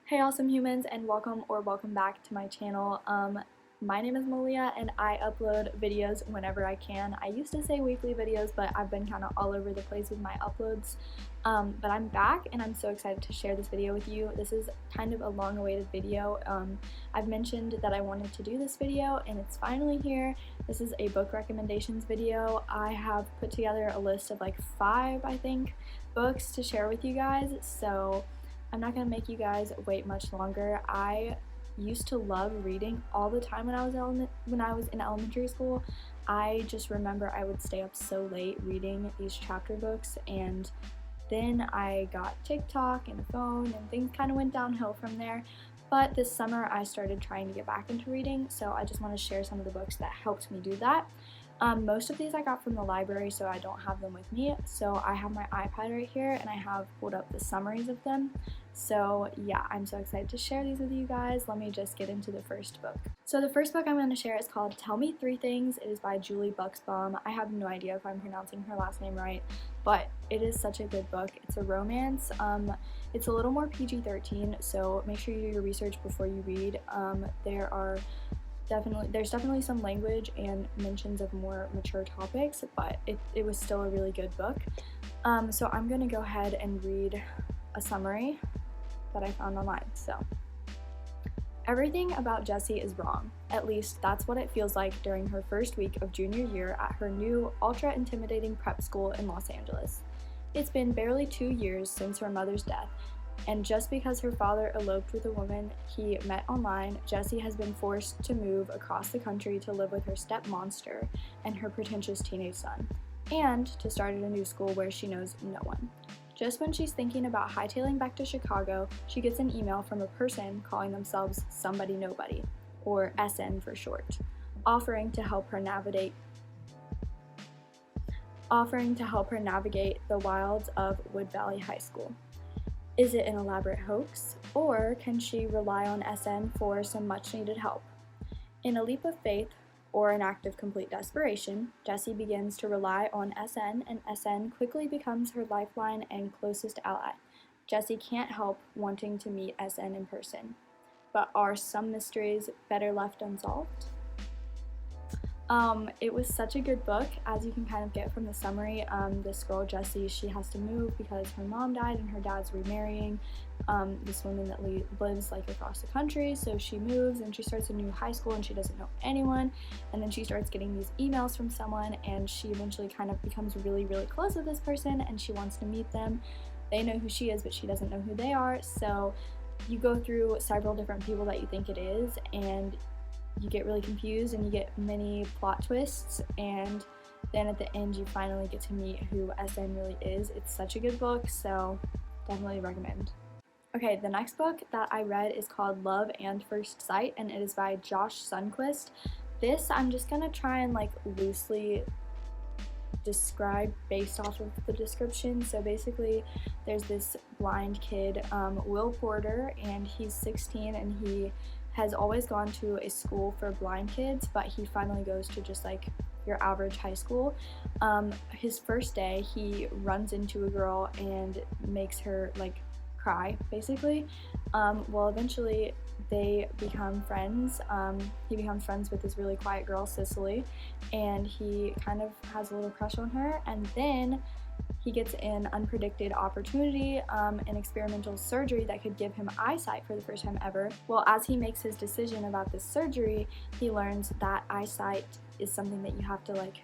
Hey awesome humans, and welcome back to my channel. My name is Malia and I upload videos whenever I can. I used to say weekly videos, but I've been kind of all over the place with my uploads. But I'm back and I'm so excited to share this video with you. This is kind of a long-awaited video. I've mentioned that I wanted to do this video and it's finally here. This is a book recommendations video. I have put together a list of like 5, I think, books to share with you guys, so I'm not gonna make you guys wait much longer. I used to love reading all the time when I was in elementary school. I just remember I would stay up so late reading these chapter books, and then I got TikTok and a phone and things kind of went downhill from there. But this summer I started trying to get back into reading, so I just want to share some of the books that helped me do that. Most of these I got from the library, so I don't have them with me. So I have my iPad right here and I have pulled up the summaries of them. So yeah, I'm so excited to share these with you guys. Let me just get into the first book. So the first book I'm going to share is called Tell Me 3 Things. It is by Julie Buxbaum. I have no idea if I'm pronouncing her last name right, but it is such a good book. It's a romance. It's a little more PG-13, so make sure you do your research before you read. There's definitely some language and mentions of more mature topics, but it was still a really good book. So I'm going to go ahead and read a summary that I found online. So, everything about Jessie is wrong. At least that's what it feels like during her first week of junior year at her new, ultra-intimidating prep school in Los Angeles. It's been barely 2 years since her mother's death, and just because her father eloped with a woman he met online, Jessie has been forced to move across the country to live with her step-monster and her pretentious teenage son, and to start at a new school where she knows no one. Just when she's thinking about hightailing back to Chicago, she gets an email from a person calling themselves Somebody Nobody, or SN for short, offering to help her navigate the wilds of Wood Valley High School. Is it an elaborate hoax, or can she rely on SN for some much-needed help? In a leap of faith, or an act of complete desperation, Jessie begins to rely on SN, and SN quickly becomes her lifeline and closest ally. Jessie can't help wanting to meet SN in person. But are some mysteries better left unsolved? It was such a good book, as you can kind of get from the summary. This girl, Jessie, she has to move because her mom died and her dad's remarrying this woman that lives like across the country, so she moves and she starts a new high school and she doesn't know anyone, and then she starts getting these emails from someone, and she eventually kind of becomes really close with this person and she wants to meet them. They know who she is, but she doesn't know who they are, so you go through several different people that you think it is, and you get really confused and you get many plot twists, and then at the end you finally get to meet who SN really is. It's such a good book, so definitely recommend. Okay, the next book that I read is called Love and First Sight, and it is by Josh Sundquist. This I'm just gonna try and like loosely describe based off of the description. So basically there's this blind kid, Will Porter, and he's 16 and he has always gone to a school for blind kids, but he finally goes to just like your average high school. His first day he runs into a girl and makes her like cry basically. Well, eventually they become friends. He becomes friends with this really quiet girl, Cicely, and he kind of has a little crush on her, and then he gets an unpredicted opportunity, an experimental surgery that could give him eyesight for the first time ever. Well, as he makes his decision about this surgery, he learns that eyesight is something that you have to like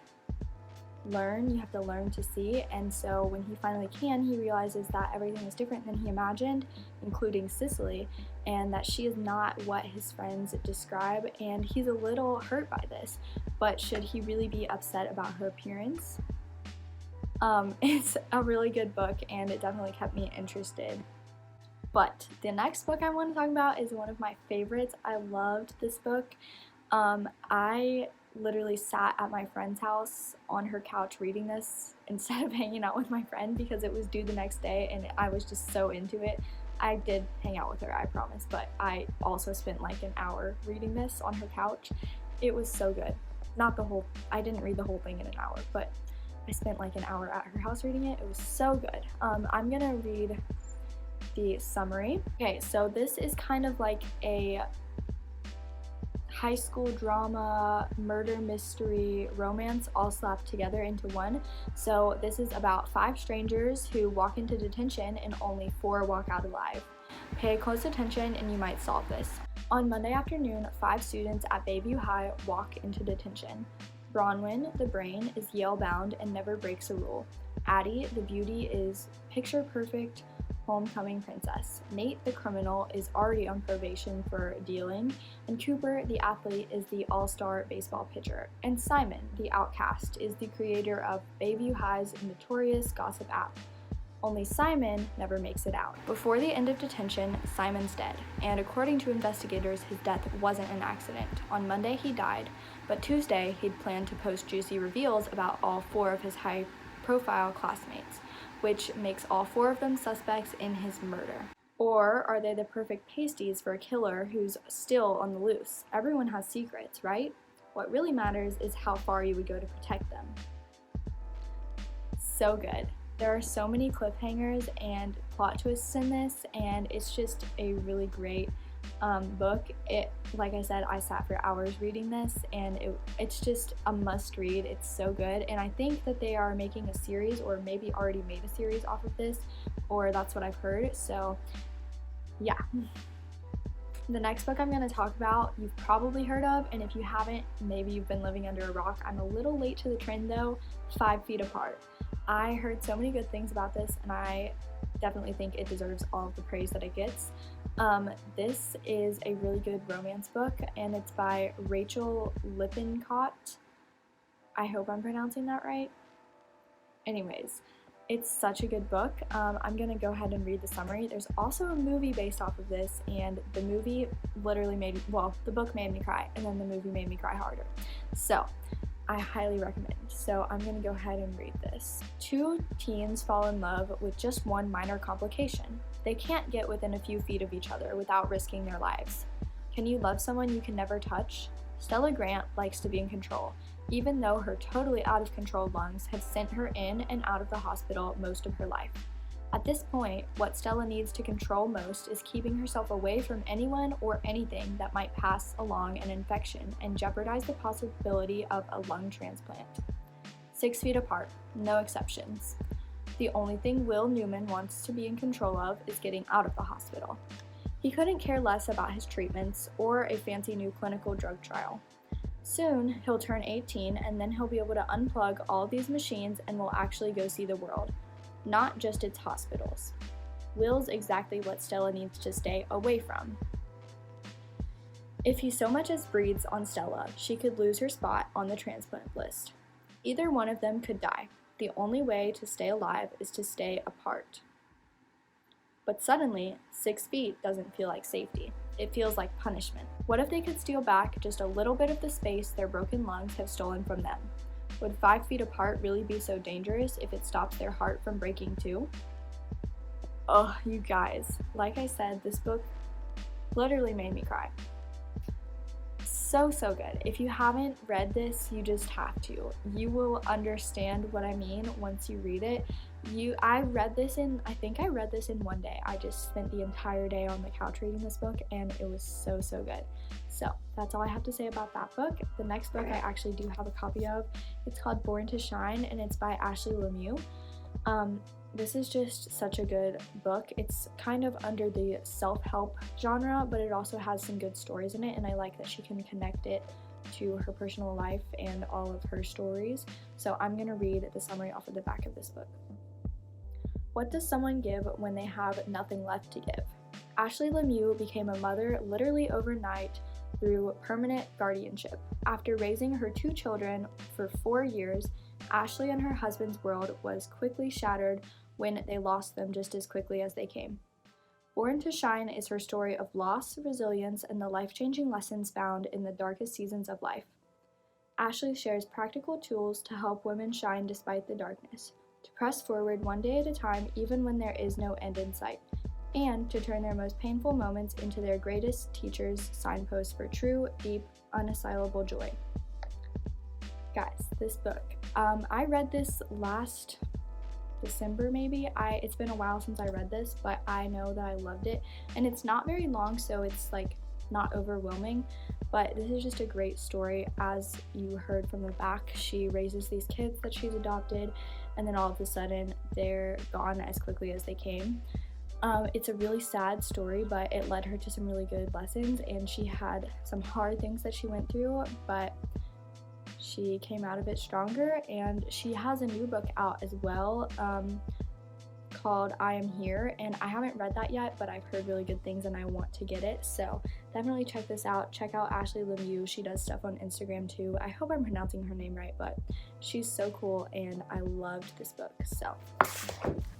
learn. You have to learn to see, and so when he finally can, he realizes that everything is different than he imagined, including Cicely, and that she is not what his friends describe, and he's a little hurt by this. But should he really be upset about her appearance? It's a really good book and it definitely kept me interested. But the next book I want to talk about is one of my favorites. I loved this book. I literally sat at my friend's house on her couch reading this instead of hanging out with my friend because it was due the next day and I was just so into it. I did hang out with her, I promise, but I also spent like an hour reading this on her couch. It was so good. I didn't read the whole thing in an hour, but I spent like an hour at her house reading it. It was so good. I'm gonna read the summary. Okay, so this is kind of like a high school drama, murder mystery, romance all slapped together into one. So this is about 5 strangers who walk into detention and only 4 walk out alive. Pay close attention and you might solve this. On Monday afternoon, 5 students at Bayview High walk into detention. Bronwyn, the brain, is Yale bound and never breaks a rule. Addie, the beauty, is picture perfect homecoming princess. Nate, the criminal, is already on probation for dealing, and Cooper, the athlete, is the all-star baseball pitcher. And Simon, the outcast, is the creator of Bayview High's notorious gossip app. Only Simon never makes it out. Before the end of detention, Simon's dead, and according to investigators, his death wasn't an accident. On Monday, he died, but Tuesday, he'd planned to post juicy reveals about all 4 of his high-profile classmates, which makes all 4 of them suspects in his murder. Or are they the perfect pasties for a killer who's still on the loose? Everyone has secrets, right? What really matters is how far you would go to protect them. So good. There are so many cliffhangers and plot twists in this, and it's just a really great book. Like I said, I sat for hours reading this, and it's just a must read. It's so good, and I think that they are making a series, or maybe already made a series off of this, or that's what I've heard. So yeah. The next book I'm going to talk about you've probably heard of, and if you haven't, maybe you've been living under a rock. I'm a little late to the trend though. 5 Feet Apart. I heard so many good things about this, and I definitely think it deserves all of the praise that it gets. This is a really good romance book, and it's by Rachel Lippincott. I hope I'm pronouncing that right. Anyways, it's such a good book. I'm gonna go ahead and read the summary. There's also a movie based off of this, and the movie literally the book made me cry, and then the movie made me cry harder. So I highly recommend. So I'm going to go ahead and read this. 2 teens fall in love with just one minor complication. They can't get within a few feet of each other without risking their lives. Can you love someone you can never touch? Stella Grant likes to be in control, even though her totally out of control lungs have sent her in and out of the hospital most of her life. At this point, what Stella needs to control most is keeping herself away from anyone or anything that might pass along an infection and jeopardize the possibility of a lung transplant. 6 Feet Apart, no exceptions. The only thing Will Newman wants to be in control of is getting out of the hospital. He couldn't care less about his treatments or a fancy new clinical drug trial. Soon, he'll turn 18 and then he'll be able to unplug all these machines and will actually go see the world. Not just its hospitals. Will's exactly what Stella needs to stay away from. If he so much as breathes on Stella, she could lose her spot on the transplant list. Either one of them could die. The only way to stay alive is to stay apart. But suddenly, 6 feet doesn't feel like safety. It feels like punishment. What if they could steal back just a little bit of the space their broken lungs have stolen from them? Would 5 feet apart really be so dangerous if it stops their heart from breaking too? Oh, you guys, like I said, this book literally made me cry. So good. If you haven't read this, you just have to. You will understand what I mean once you read it. I think I read this in one day. I just spent the entire day on the couch reading this book, and it was so good. So that's all I have to say about that book. The next book I actually do have a copy of. It's called Born to Shine, and it's by Ashley Lemieux. This is just such a good book. It's kind of under the self-help genre, but it also has some good stories in it, and I like that she can connect it to her personal life and all of her stories. So I'm going to read the summary off of the back of this book. What does someone give when they have nothing left to give? Ashley Lemieux became a mother literally overnight through permanent guardianship. After raising her 2 children for 4 years, Ashley and her husband's world was quickly shattered when they lost them just as quickly as they came. Born to Shine is her story of loss, resilience, and the life-changing lessons found in the darkest seasons of life. Ashley shares practical tools to help women shine despite the darkness, to press forward one day at a time even when there is no end in sight, and to turn their most painful moments into their greatest teachers' signposts for true, deep, unassailable joy. Guys, this book. I read this December maybe. It's been a while since I read this, but I know that I loved it, and it's not very long, so it's like not overwhelming, but this is just a great story. As you heard from the back, she raises these kids that she's adopted, and then all of a sudden they're gone as quickly as they came. It's a really sad story, but it led her to some really good lessons, and she had some hard things that she went through, but she came out of it stronger. And she has a new book out as well, called I Am Here, and I haven't read that yet, but I've heard really good things and I want to get it, so definitely check this out. Check out 𝐈𝐧𝐬𝐭𝐚𝐦. She does stuff on Instagram too. I hope I'm pronouncing her name right, but she's so cool and I loved this book. So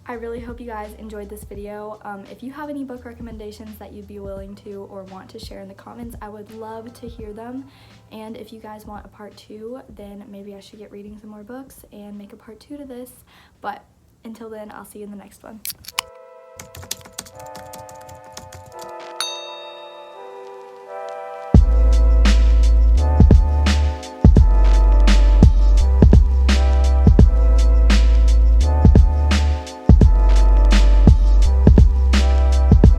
I really hope you guys enjoyed this video. If you have any book recommendations that you'd be willing to or want to share in the comments, I would love to hear them. And if you guys want a part 2, then maybe I should get reading some more books and make a part 2 to this. But until then, I'll see you in the next one.